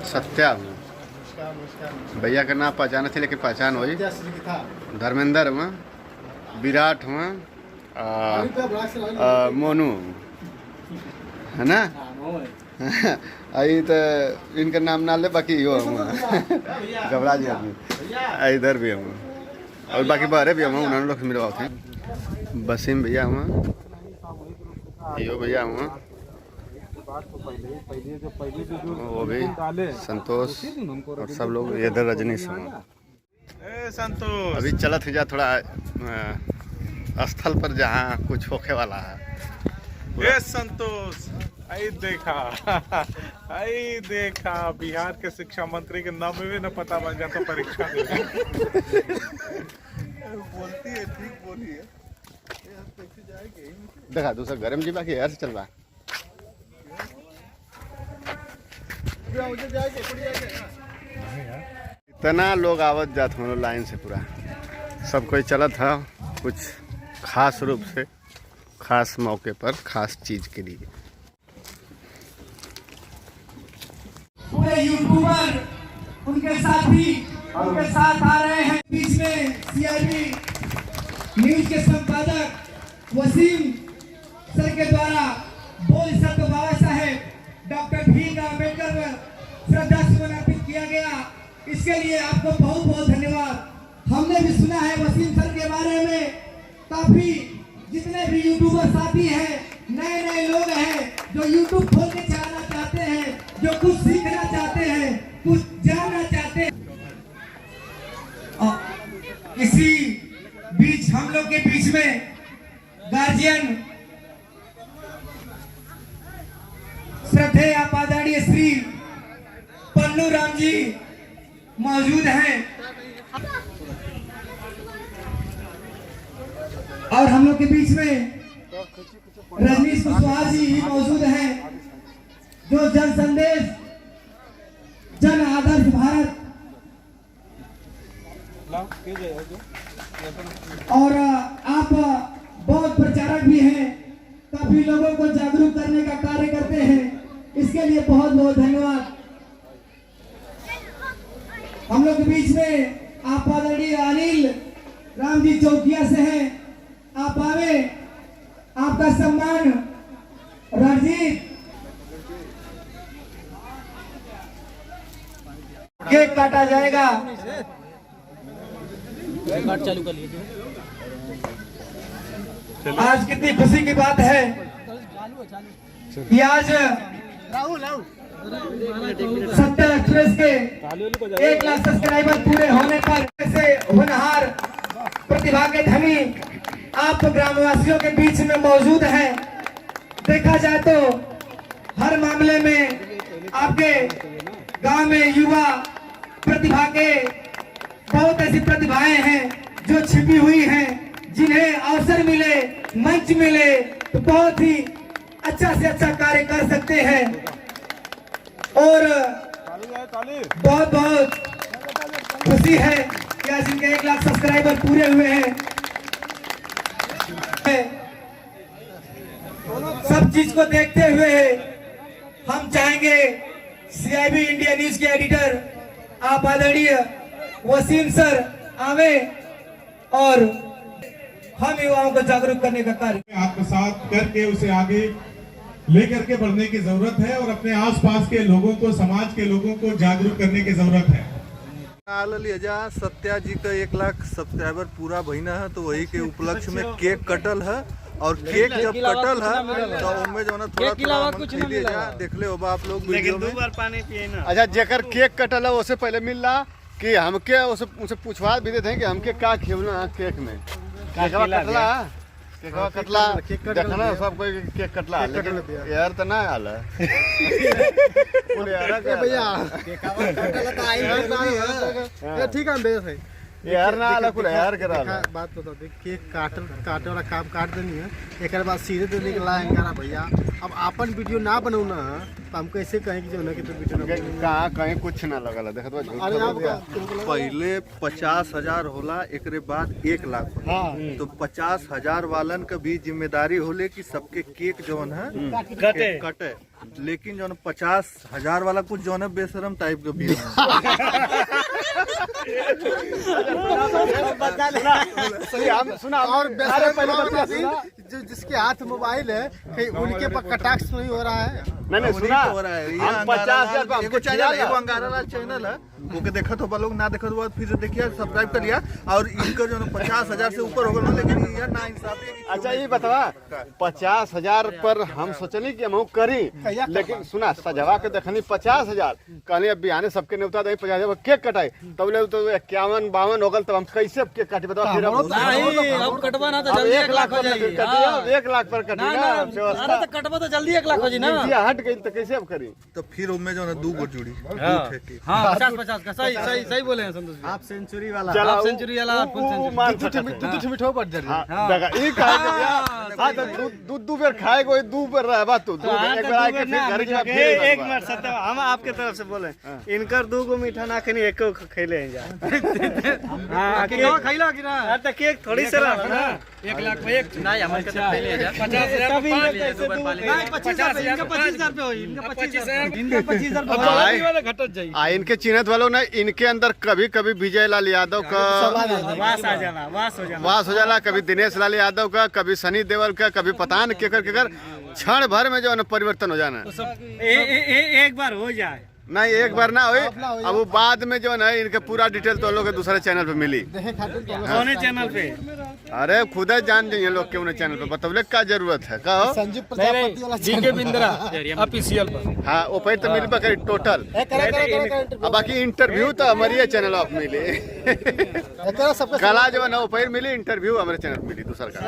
सत्या भैया का नाम पहचाने थे लेकिन पहचान वही धर्मेंद्र में विराट में मोनू है ना। आई तो इनका नाम ना ले बाकी यो घबरा जी आदमी इधर भी हम और बाकी बाहर भी हम उन्होंने लोग मिलवा थे। वसीम भैया हुआ यो भैया हुआ वो भी संतोष और सब लोग इधर रजनीश संतोष अभी चलत है जा थोड़ा स्थल पर जहाँ कुछ होके वाला है। ये संतोष आई देखा बिहार के शिक्षा मंत्री के नाम में भी न पता बन जाता परीक्षा में। बोलती है ठीक बोली है। देखा दूसरा गर्म जी बाकी यार से चल रहा इतना लोग आवत जात हम लाइन से पूरा सब कोई चलत था कुछ खास रूप से खास मौके पर खास चीज के लिए। पूरे यूट्यूबर उनके साथी उनके साथ आ रहे हैं। बीच में सीआईबी न्यूज के संपादक वसीम सर के द्वारा बोल सत्य बाबा साहेब डॉक्टर भीमराव अम्बेडकर पर श्रद्धा सुमन अर्पित किया गया। इसके लिए आपको बहुत बहुत धन्यवाद। हमने भी सुना है वसीम सर के बारे में काफी जितने भी यूट्यूबर साथी हैं नए नए लोग हैं जो यूट्यूब खोल के चलाना चाहते हैं जो कुछ सीखना चाहते हैं कुछ जानना चाहते हैं। इसी बीच हम लोग के बीच में गार्जियन श्रद्धेय आदरणीय श्री पन्नू राम जी मौजूद हैं और हम लोग के बीच में रजनीश कुशवाहा जी मौजूद हैं जो जन संदेश जन आदर्श भारत और आप बहुत प्रचारक भी हैं काफी लोगों को जागरूक करने का कार्य करते हैं। इसके लिए बहुत बहुत धन्यवाद। हम लोग के बीच में आप आदरणीय अनिल राम जी चौकिया से हैं। आप आवे आपका सम्मान रणजीत केक काटा जाएगा। चालू कर लीजिए। आज कितनी खुशी की बात है कि आज सत्या एक्सप्रेस के 1 लाख सब्सक्राइबर पूरे होने पर ऐसे होनहार प्रतिभा के धनी आप ग्रामवासियों के बीच में मौजूद हैं। देखा जाए तो हर मामले में आपके गांव में युवा प्रतिभा के बहुत ऐसी प्रतिभाएं हैं जो छिपी हुई हैं जिन्हें अवसर मिले मंच मिले तो बहुत ही अच्छा से अच्छा कार्य कर सकते हैं। और बहुत बहुत खुशी है कि आज इनके 1 लाख सब्सक्राइबर पूरे हुए हैं। सब चीज को देखते हुए हम चाहेंगे सीआईबी इंडिया न्यूज के एडिटर आप आदरणीय वसीम सर आवे और हम युवाओं को जागरूक करने का कार्य आत्मसात करके उसे आगे लेकर के बढ़ने की जरूरत है और अपने आसपास के लोगों को समाज के लोगों को जागरूक करने की जरूरत है। सत्या जी का 1 लाख सब्सक्राइबर पूरा भइना है तो वही के उपलक्ष्य में केक कटल है और केक जब कटल है तो उनमें जो ना थोड़ा देख ले होगा आप लोग वीडियो में। अच्छा जेकर केक कटल है उससे पहले मिल रहा कि हमके उसे पूछवा भी देते हैं कि हमके का खिलना केक में कटला देखना सब कोई केक कटला लेकिन यार तो ना आल भैया ठीक है यार ना अलग कुल यार करा बात बता दे, केक काटे वाला काम काट देनी है, एक बाद सीधे तो निकला है भैया। अब अपन वीडियो ना बनाऊ ना तो हम कैसे कहें कि जो ना कि तो वीडियो ना कहाँ कहीं कुछ ना लगल देखत बा झूठ अरे बोल दिया। आप पहले 50,000 होला, एकरे बाद 1 लाख होला। हाँ। तो 50,000 वालन का भी जिम्मेदारी होले कि सबके केक जौन है कटे। लेकिन जौन 50,000 वाला कुछ जौन है बेशरम टाइप का भी सही हम सुना और जो जिसके हाथ मोबाइल है कहीं उनके पर कटाक्ष नहीं हो रहा है। मैंने सुना हो रहा है। हम 50,000 हमको एगो अंगारालाल चैनल है, वो के देखत हो लोग, ना देखत हो फिर से देखिए, सब्सक्राइब करिए। और इनका जो 50,000 से ऊपर हो गया, लेकिन ये ना इंसाफी है कि अच्छा ये बतावा 50,000 पर हम सोचनी कि हम करी, लेकिन सुना सजवा के देखनी 50,000 कहनी अब बिहाने सबके न्योता दे 50,000 केक कटाई तब ले तो 51-52 हो गल तब हम कैसे केक काटी बताओ। फिर अब कटवा ना तो जल्दी 1 लाख हो जाएगी। 1 लाख पर कटेगा अरे तो कटवा तो जल्दी 1 लाख हो जी ना। हट गई तो कैसे अब करी। तो फिर उनमें जो है 2 गो जुड़ी। हाँ 50-50 का सही सही सही बोले हैं संतोष जी। हाफ सेंचुरी वाला चला हाफ सेंचुरी वाला फुल सेंचुरी। दूध मिठो बढ़ जा हाँ देखा ई खाए के भैया हां तो दू बेर खाए को 2 बेर रहबा तू 2 बेर एक बेर आके फिर घर के फिर एक मिनट सत्य हम आपके तरफ से बोले इनकर 2 गो मीठा ना खनी एको खैले हैं जा। हां केक खैला कि ना? अरे तो केक थोड़ी सा रहा ना 1 लाख पे एक नहीं हमारे के तो पहले 50,000 नहीं 50,000 इनका 25,000 पे होई, इनका 25,000 इनका 25,000 पे वाला घटत जाई। आ इनके चिन्हत वालों ने इनके अंदर कभी कभी विजय लाल यादव का वास आ जाना वास हो जाला, कभी दिनेश लाल यादव का, कभी सनी देओल का, कभी पता न केकर केकर क्षण भर में जो है ना परिवर्तन हो जाना। एक बार हो जाए नहीं एक बार ना हुई, अब वो बाद में जो है ना इनके पूरा डिटेल तो लोग दूसरे चैनल पे मिली। कौन चैनल पे? अरे खुद ही जान जाइए लोग क्यों चैनल पे बतौले का जरूरत है कहो। संजीव प्रजापति वाला जीके बिंद्रा ऑफिशियल पर। हाँ वो पे तो मिल पकड़ी टोटल, अब बाकी इंटरव्यू तो हमारे चैनल पे मिली। कला जो है ना वो पे मिली, इंटरव्यू हमारे चैनल पे मिली दूसरा का।